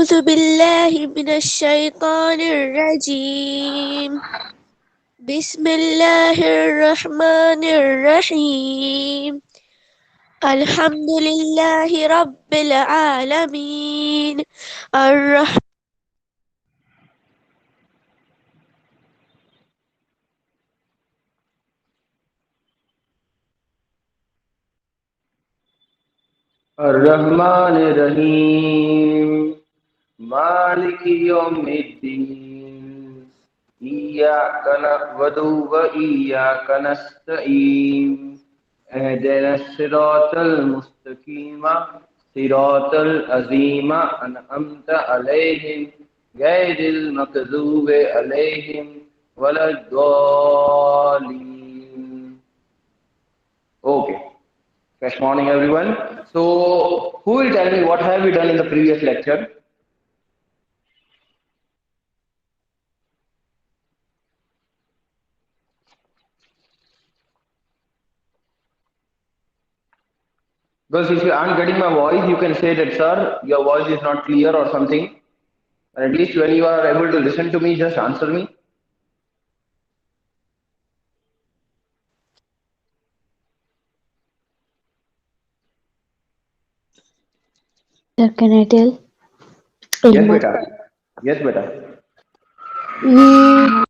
أعوذ بالله من الشيطان الرجيم بسم الله الرحمن الرحيم الحمد لله رب العالمين الرحمن الرحمن الرحیم مالک یوم الدین ایاک نعبد و ایاک نستعین اهدنا الصراط المستقیم صراط الذین انعمت علیہم غیر المغضوب علیہم ولا الضالین. Okay. Fresh morning, everyone. So, who will tell me what have we done in the previous lecture? Because if you aren't getting my voice, you can say that, sir, your voice is not clear or something. And at least when you are able to listen to me, just answer me. Sir, can I tell? Yes, Ilma. beta. Yes, beta. We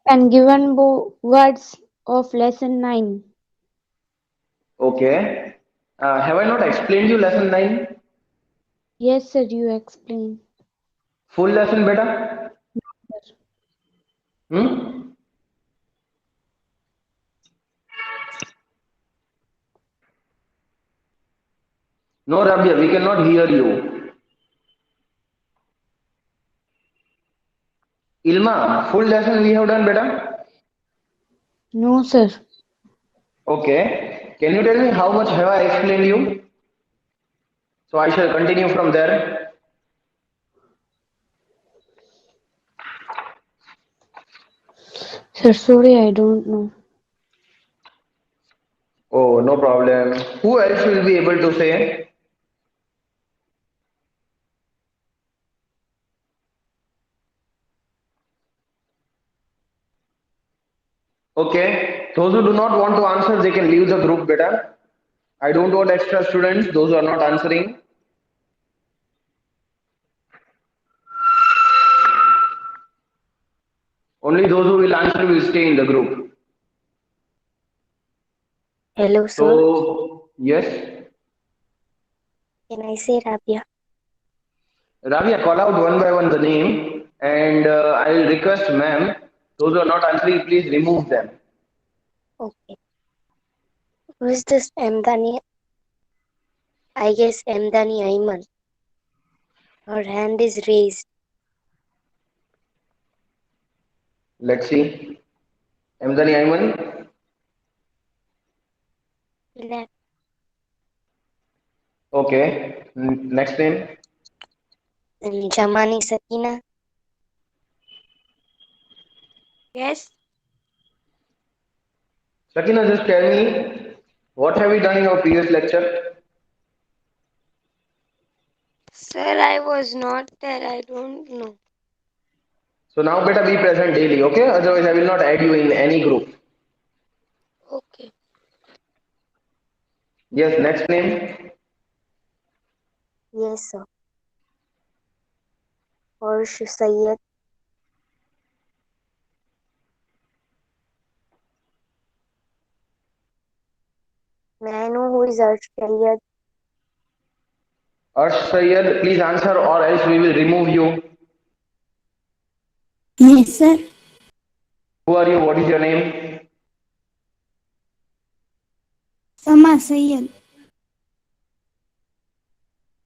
and given words of lesson 9. Okay. Have I not explained you lesson 9? Yes, sir, you explain. Full lesson, beta? Hmm? No, Rabia, we cannot hear you. Ilma, full lesson we have done, beta? No, sir. Okay. Can you tell me how much have I explained you? So I shall continue from there. Sir, sorry, I don't know. Oh, no problem. Who else will be able to say? Okay. Those who do not want to answer, they can leave the group better. I don't want extra students, those who are not answering. Only those who will answer will stay in the group. Hello, sir. So, yes. Can I say Rabia? Rabia, call out one by one the name and I will request ma'am, those who are not answering, please remove them. Okay. Who is this Mdani? I guess Mdani Ayman. Her hand is raised. Let's see. Emdani Ayman. Relax. Okay. Next name. And Jamani Sakina. Yes, Sakina, just tell me, what have you done in your previous lecture? sir, I was not there. I don't know. So now better be present daily, okay? Otherwise I will not add you in any group. Okay. Yes, next name. Yes, sir. Harsh Sayyed. May I know who is Harsh Sayyed? Arsh Sayyed, please answer or else we will remove you. Yes, sir. Who are you? What is your name? Sama Sayyid.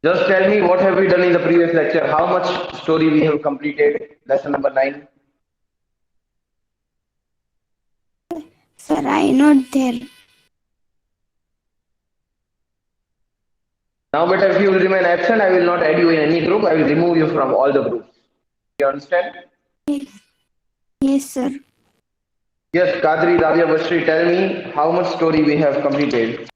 Just tell me what have we done in the previous lecture? How much story we have completed? Lesson number 9. Sir, I not there. Now better if you will remain absent, I will not add you in any group. I will remove you from all the groups. You understand? Yes, sir. Yes, Kadri, Rabia, Bashri, tell me how much story we have completed.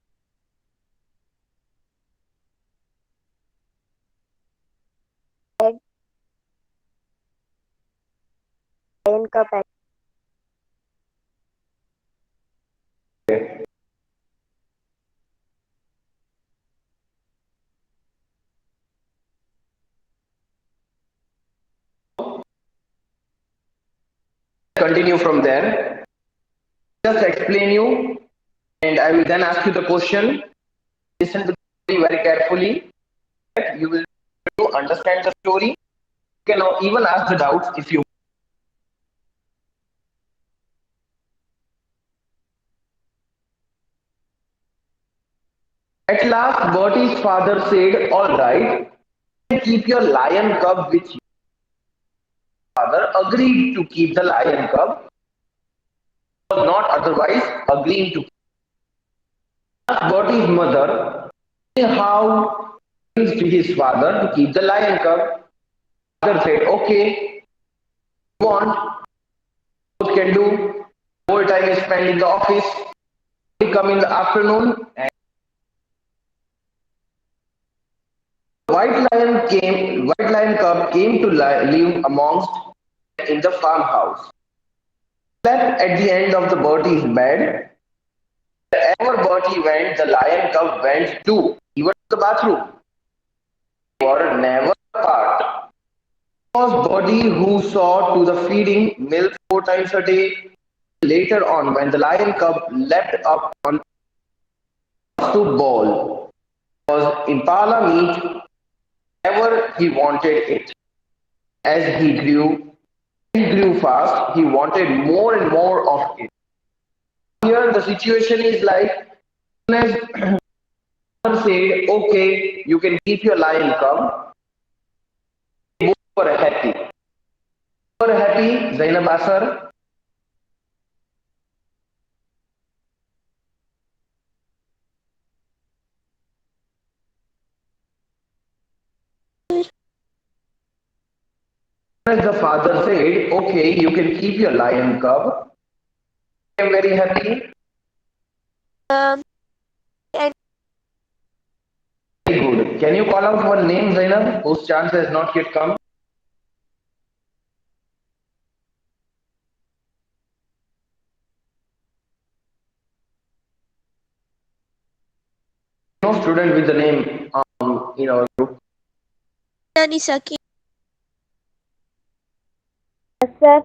lion cub and Continue from there. Just explain you, and I will then ask you the question. Listen to the story very carefully. You will understand the story. You can even ask the doubts if you. At last, Bertie's father said, "All right, keep your lion cub with you." Father agreed to keep the lion cub, was not otherwise agreeing to. Asked Bertie's mother how to his father to keep the lion cub. Father said, "Okay, you want, both can do. More time is spent in the office. We come in the afternoon and White lion cub came to live amongst in the farmhouse. Slept at the end of the Bertie's bed. Wherever Bertie went, the lion cub went too, even to the bathroom. They were never apart. It was Bertie who saw to the feeding milk 4 times a day. Later on, when the lion cub leapt up on to bowl, it was impala meat whenever he wanted it. As he grew fast, he wanted more and more of it. Here the situation is like, as said, "Okay, you can keep your lion cub." Both were happy. Were happy, Zainab Asar? As the father said, "Okay, you can keep your lion cub." I am very happy. and Very good. Can you call out one name, Zainab, whose chance has not yet come? No student with the name in our group. Nisaki. yes, sir.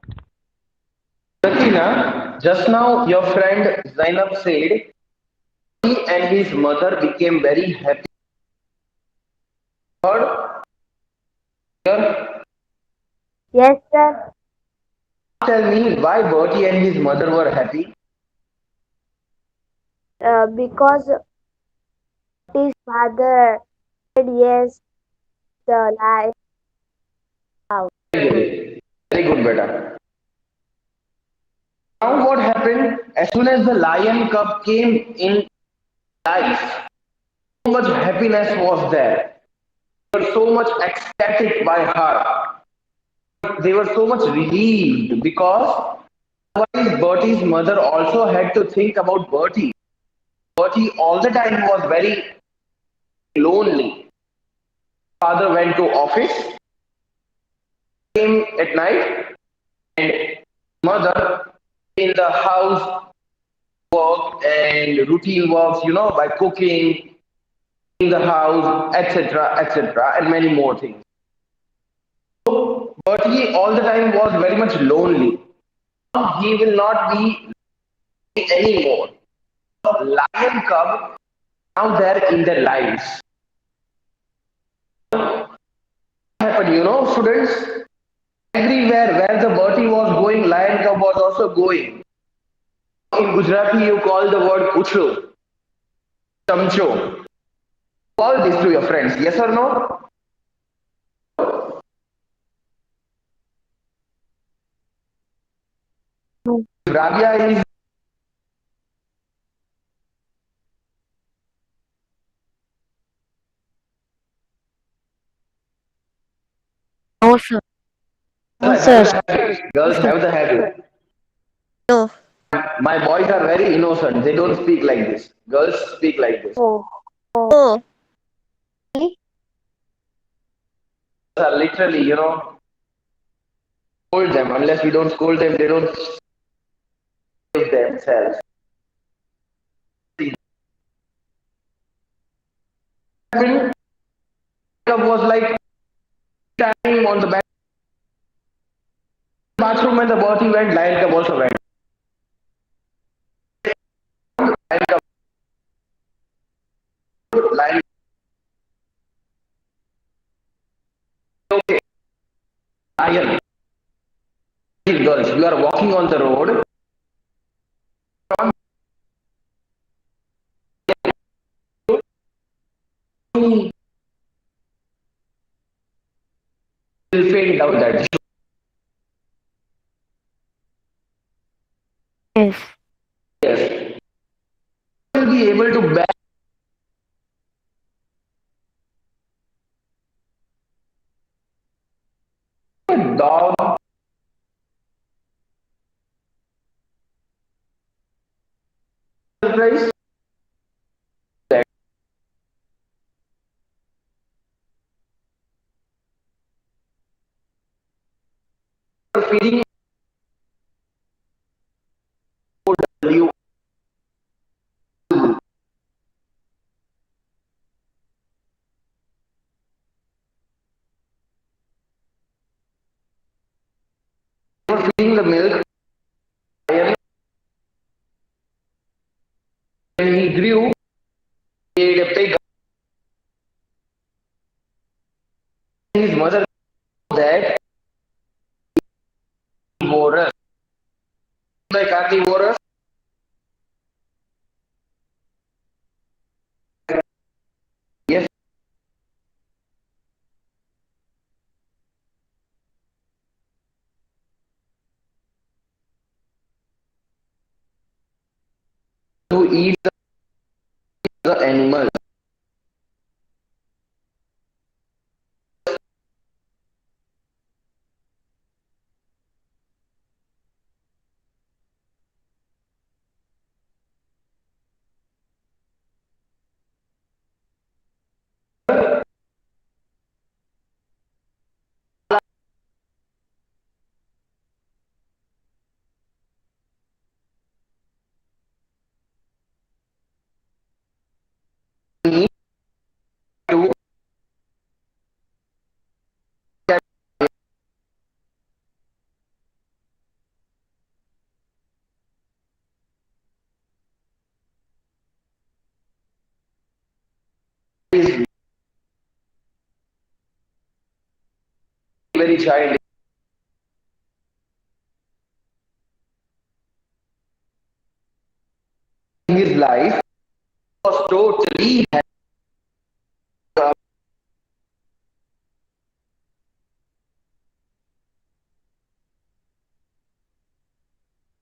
Sakina, just now your friend Zainab said he and his mother became very happy. Heard? Here, Yes, sir. tell me why Bertie and his mother were happy. Because his father said yes, the lion house. Very good, beta. Now what happened? As soon as the lion cub came in life, so much happiness was there. They were so much ecstatic by her. They were so much relieved because otherwise Bertie's mother also had to think about Bertie. Bertie all the time was very lonely. Father went to office, came at night, and mother in the house work and routine works, by cooking in the house, etc., and many more things. So Bertie all the time was very much lonely. He will not be anymore. Lion cub now there in their lives. What happened, students? Everywhere where the Bertie was going, lion cub was also going. In Gujarati, you call the word kucho, chamcho. Call this to your friends, yes or no? Rabia is No, sir. No, have sir. the habit. Girls have the habit. No. My boys are very innocent. They don't speak like this. Girls speak like this. Oh, Oh. Literally, scold them. Unless we don't scold them, they don't save themselves. Lion Cub was like time on the bathroom when the body went, Lion Cub also went. Lion Cub, Lion, okay, Lion. Girls, you are walking on the road. Will fade down that. Yes. Yes. Will be able to bear a dog. Surprise. Feeding you feeding the milk. Lion, when he grew, he ate a pig. His mother that carnivorous. By carnivorous, yes, to eat the animal. Need to is very child in his life was totally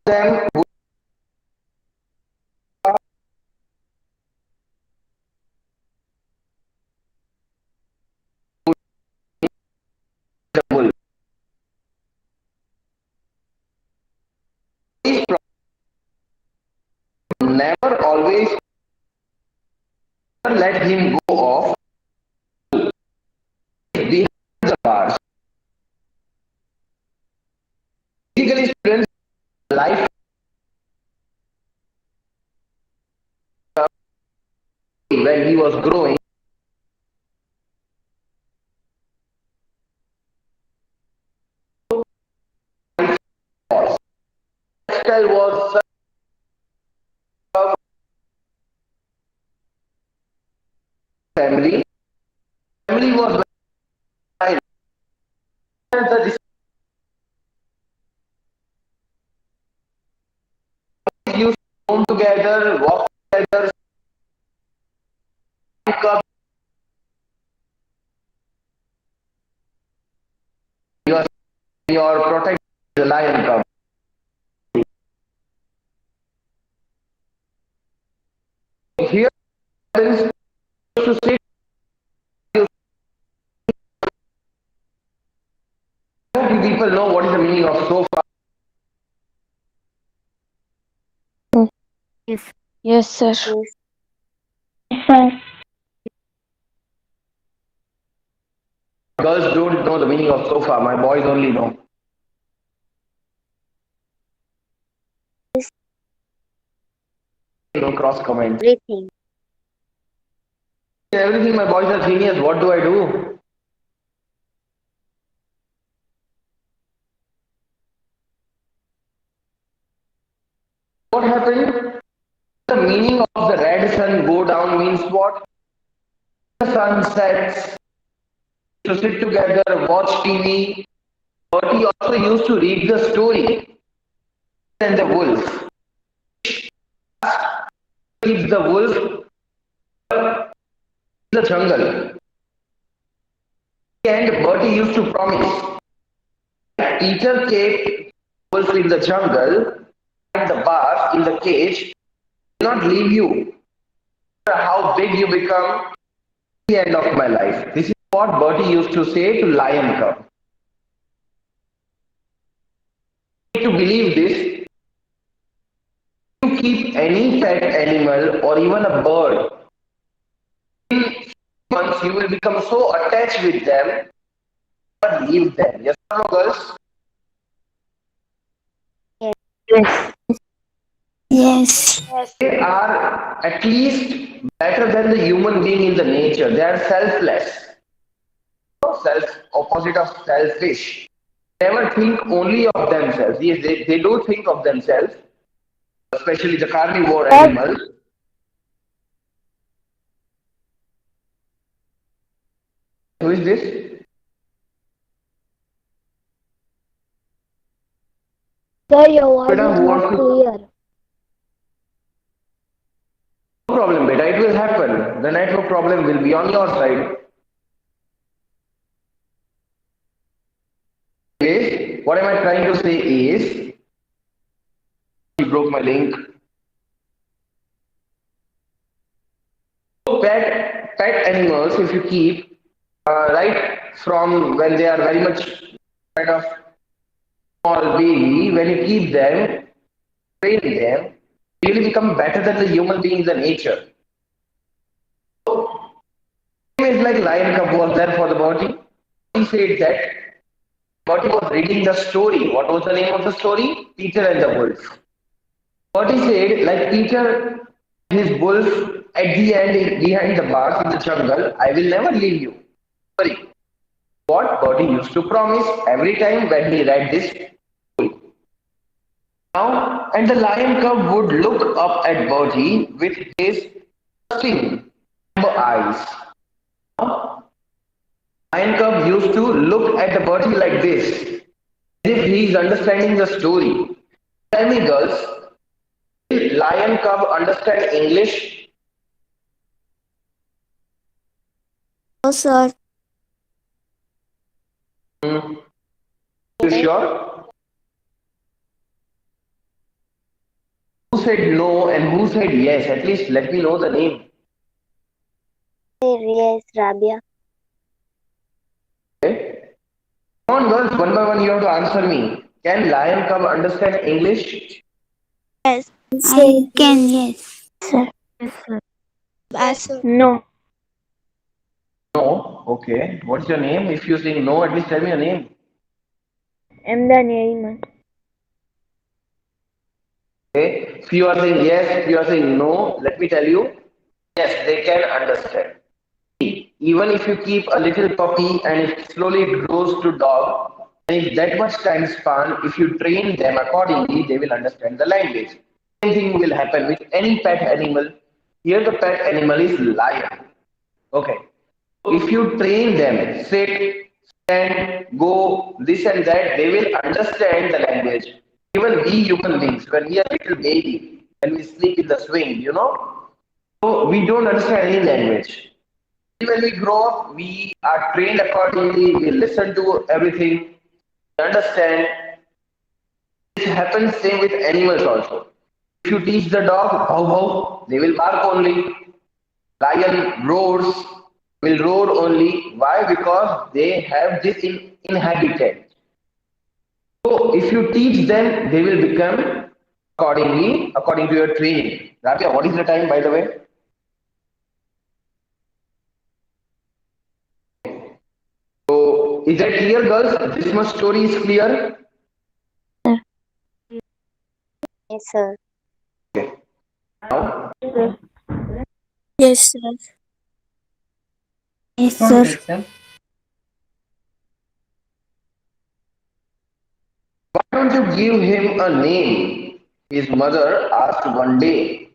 them would never always let him go off behind the bars. Basically, students life when he was growing lifestyle was such a family. Family was very the used to roam together, walk together, pick up your protect the lion cub. Here happens to say do people know what is the meaning of sofa? Yes. Yes, sir. Yes. Sir. Girls don't know the meaning of sofa. My boys only know. cross comment. Everything. Everything, my boys are genius. What do I do? What happened? The meaning of the red sun go down means what? The sun sets. To sit together, watch TV. But he also used to read the story. And the wolf. Keeps the wolf in the jungle. And Bertie used to promise. Peter kept wolf in the jungle and the bar in the cage will not leave you. No matter how big you become, the end of my life. This is what Bertie used to say to lion cub. To believe this, to keep any pet animal or even a bird, in months you will become so attached with them, but leave them. Yes or no, girls? Yes. Yes. They are at least better than the human being in the nature. They are selfless. Self opposite of selfish. Never think only of themselves. Yes, they do think of themselves, especially the carnivore animals. Who is this? Sir, your voice Beta, is who not wants to? clear. No problem, beta. It will happen. The network problem will be on your side. Anyways, what am I trying to say is, he broke my link. Pet animals, if you keep right from when they are very much kind of small baby, when you keep them, train them, they really become better than the human being in the nature. Same is like lion cub was there for the body. He said that Bertie was reading the story. What was the name of the story? Peter and the Wolf. Bertie said, like Peter and his wolf at the end behind the bars in the jungle, I will never leave you. Sorry. What Bertie used to promise every time when he read this story. Now, and the lion cub would look up at Bertie with his trusting amber eyes. Lion cub used to look at the Bertie like this, as if he is understanding the story. Tell me, girls, will lion cub understand English? No, sir. You sure? Who said no and who said yes? At least let me know the name. Yes, Rabia. Okay. Come on, girls, one by one you have to answer me. Can lion cub understand English? Yes. I can, yes. Ask. No. No. Okay. What's your name? If you say no, at least tell me your name. Emdan Yayman. Okay. If you are saying yes, if you are saying no, let me tell you, yes, they can understand. Even if you keep a little puppy and it slowly grows to dog, and if that much time span, if you train them accordingly, they will understand the language. Same thing will happen with any pet animal. Here the pet animal is lion. Okay. If you train them, sit, stand, go, this and that, they will understand the language. Even we human beings, when we are little baby, when we sleep in the swing, so we don't understand any language. When we grow up, we are trained accordingly, we listen to everything, we understand. This happens same with animals also. If you teach the dog, how, they will bark only. Lion roars, will roar only. Why? Because they have this inhabitant. So if you teach them, they will become accordingly, according to your training. Rabia, what is the time by the way? So is that clear, girls? This much story is clear? Yes, sir. Now sir. Yes, sir. Yes, Come on, sir. Christian. Why don't you give him a name? His mother asked one day.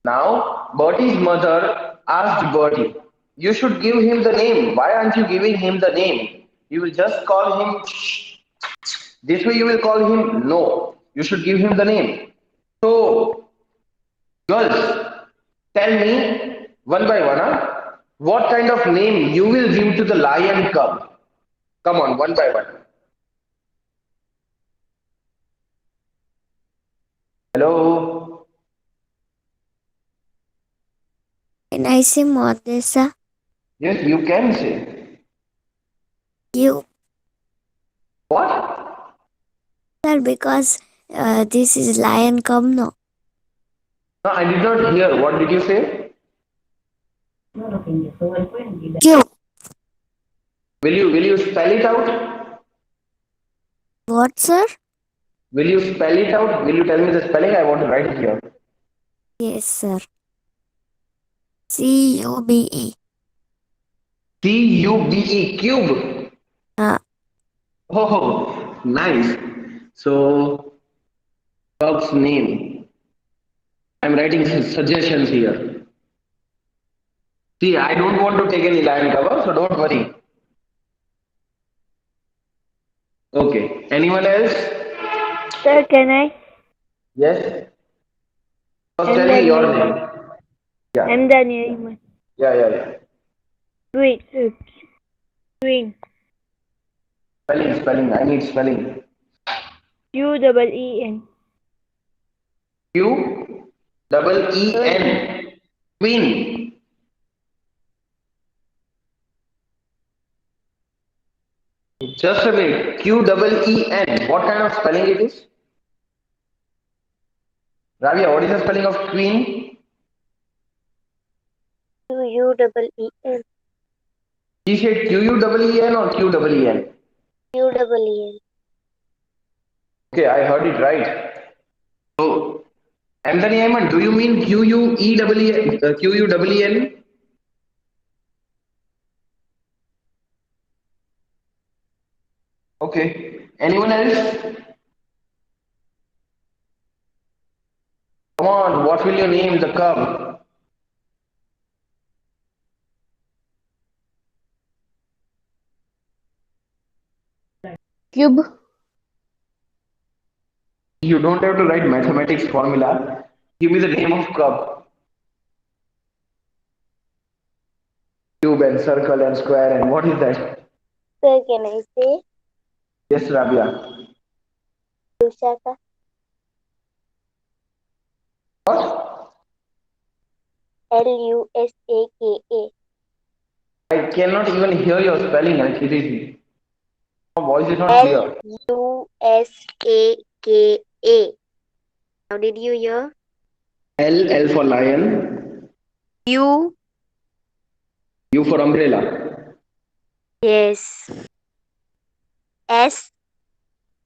Now, Bertie's mother asked Bertie, you should give him the name. Why aren't you giving him the name? You will just call him. This way you will call him. No, you should give him the name. So, girls, tell me one by one, what kind of name you will give to the lion cub? Come on, one by one. Hello. Can I say Modesa? Yes, you can say. You, What? sir, because this is lion come no. No, I did not hear. What did you say? You. Will you spell it out? What, sir? Will you spell it out? Will you tell me the spelling? I want to write it here. Yes, sir. Cube. Cube. Cube. Uh, Oh, nice. So, cub's name. I'm writing suggestions here. See, I don't want to take any lion cover, so don't worry. Okay. Anyone else? sir, can I? Yes. First, I'm tell me your Daniel. name. Yeah. I'm Daniel. Yeah. Wait, Queen. Spelling. I need spelling. QEEN. Queen. Queen. Just a minute. QEEN. What kind of spelling it is? Rabia, what is the spelling of queen? QUEEN. He said QUEEN or QEEN? QEEN. Okay, I heard it right. So, Anthony Ayman, do you mean QUEEN? Okay. Anyone else? Come on, what will you name the cub? Cube. You don't have to write mathematics formula. Give me the name of cub. Cube and circle and square and what is that? Sir, can I say Yes, Rabia. Lushaka? What? LUSAKA. I cannot even hear your spelling. It is your voice is not clear. LUSAKA. How did you hear? L for lion. U. U for umbrella. Yes. S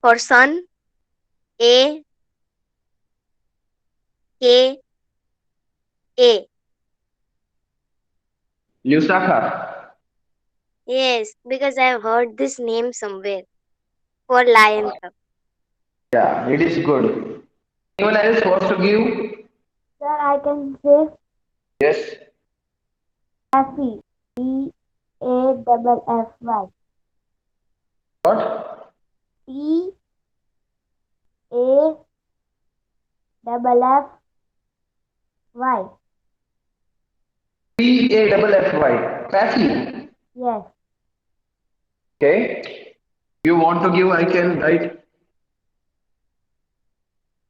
for sun. A. K. A. Lusaka. Yes, because I've heard this name somewhere for lion cub. Yeah, it is good. Anyone else wants to give? Sir, I can say Yes. Effie. EAFFY. What? PAFFY. PAFFY. Patty. Yes. Okay. You want to give? I can write.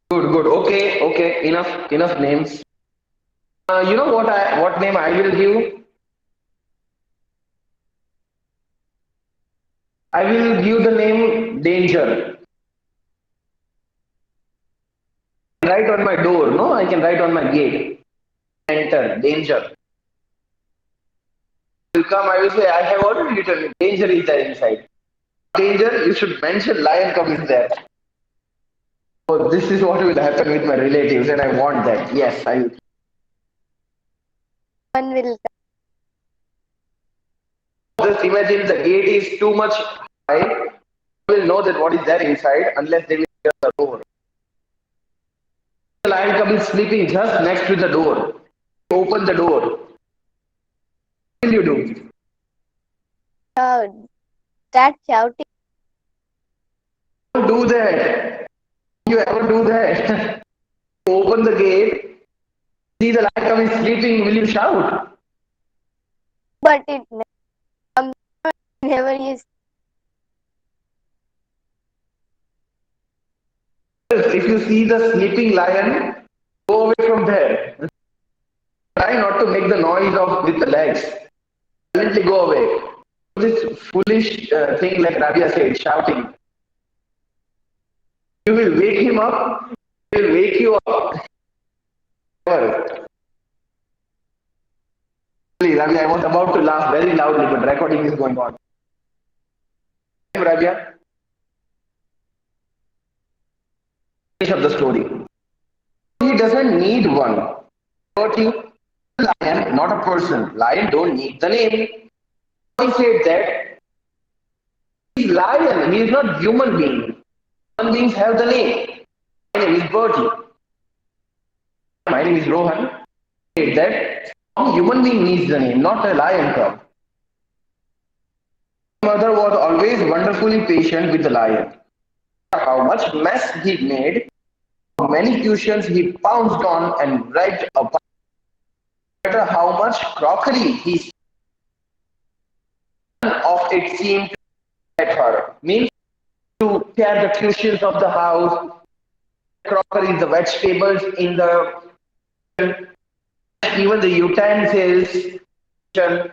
Good. Okay. Enough names. You know what name I will give? I will give the name Danger. Write on my door. No, I can write on my gate. Enter. Danger. Will come. I will say I have already written. Danger is there inside. Danger. You should mention lion cub is there. So this is what will happen with my relatives, and I want that. Yes, I. One will Just imagine the gate is too much high. You will know that what is there inside unless they will hear the door. The lion cub is sleeping just next to the door. Open the door. What will you do? start shouting. Don't do that. You ever do that? Open the gate. See the lion cub is sleeping. Will you shout? But it never is. If you see the sleeping lion, go away from there. Try not to make the noise of with the legs. Silently go away. This foolish thing like Rabia said, shouting. You will wake him up. He will wake you up. Never. Rabia, I was about to laugh very loudly, but recording is going on. Rabia, finish up the story. He doesn't need one. But he, lion, not a person. Lion don't need the name. He said that he's lion. He is not human being. Human beings have the name. My name is Bertie. My name is Rohan. He said that a human being needs the name, not a lion cub. Mother was always wonderfully patient with the lion. How much mess he made, how many cushions he pounced on and ripped apart. No matter how much crockery he of it seemed to at her. Means to tear the cushions of the house, crockery, the vegetables in the even the utensils, the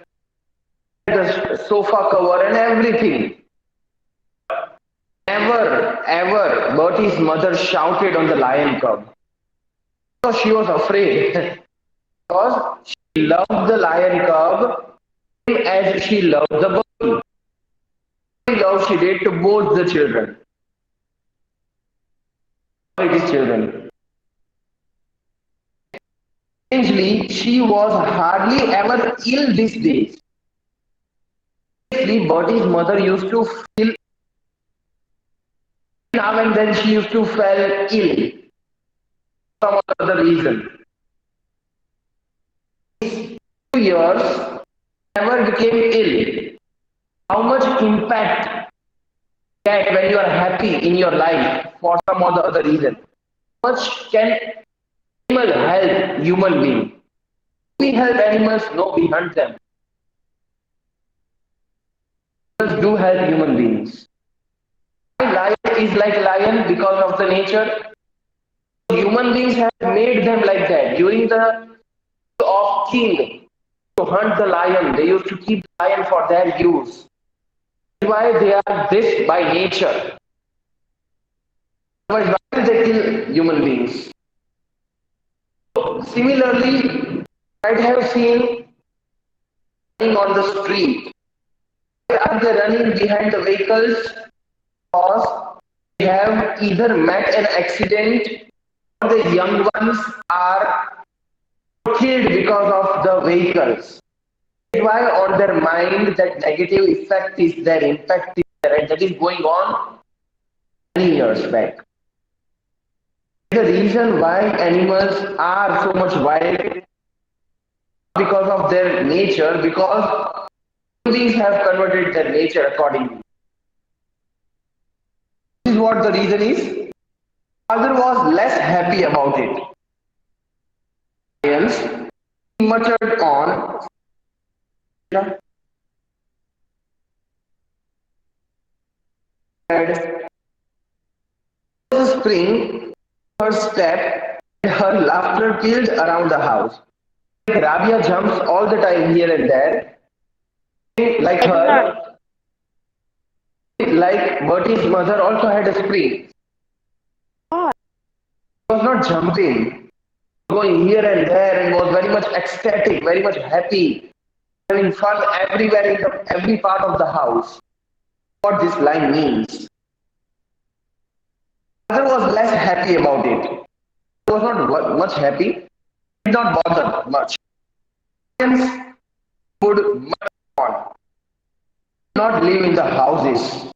sofa cover and everything. Never ever Bertie's mother shouted on the lion cub. Because she was afraid. Because she loved the lion cub as she loved the Bertie. Love she did to both the children. It is children. Strangely, she was hardly ever ill these days. Bertie's mother used to feel now and then she used to fall ill for some other reason. 2 years never became ill. How much impact that when you are happy in your life for some or the other reason? How much can animal help human being? We help animals, no, we hunt them. Animals do help human beings. Lion is like lion because of the nature. Human beings have made them like that. During the of king to hunt the lion, they used to keep the lion for their use. That's why they are this by nature. Otherwise, why will they kill human beings? Similarly, might have seen running on the street. Why are they running behind the vehicles? Because they have either met an accident or the young ones are killed because of the vehicles. That's why on their mind that negative effect is there, impact is there, and that is going on many years back. The reason why animals are so much wild because of their nature, because beings have converted their nature accordingly. This is what the reason is. Father was less happy about it. Lions muttered on. The spring, her step, and her laughter filled around the house. Rabia jumps all the time here and there. Like her, like Bertie's mother also had a spring. She was not jumping, going here and there, and was very much ecstatic, very much happy, having fun everywhere in every part of the house. What this line means. Mother was less happy about it. She was not much happy. Did not bother much. Lions would much on, not live in the houses.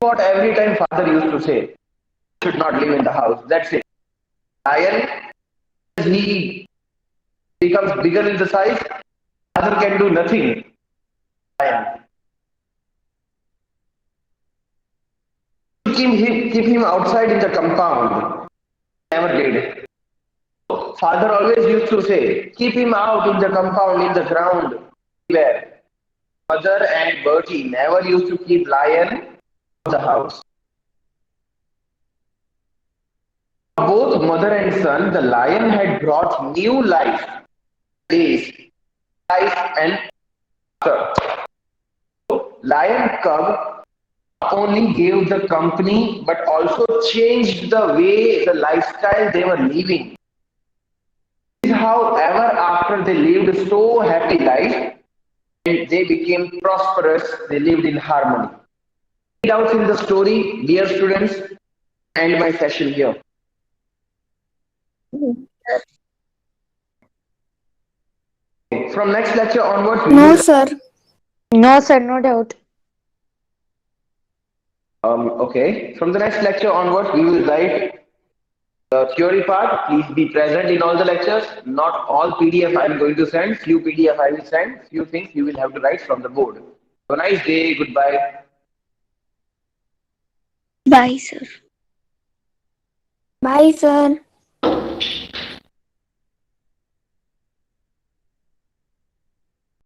What every time father used to say, should not live in the house. That's it. Lion, he becomes bigger in the size, father can do nothing. Lion. Keep him outside in the compound. Never did. Father always used to say, keep him out in the compound, in the ground. Where mother and Bertie never used to keep Lion in the house. Both mother and son, the lion had brought new life, days, life and laughter. Lion cub not only gave the company but also changed the way the lifestyle they were living. However, after they lived so happy life and they became prosperous, they lived in harmony. Doubts in the story, dear students, end my session here. From next lecture onwards, we No, will, sir. No, sir, no doubt. okay. From the next lecture onwards, we will write the theory part. Please be present in all the lectures. Not all PDF I am going to send. Few PDF I will send. Few things you will have to write from the board. Have a nice day. Goodbye. Bye, sir. Bye, sir.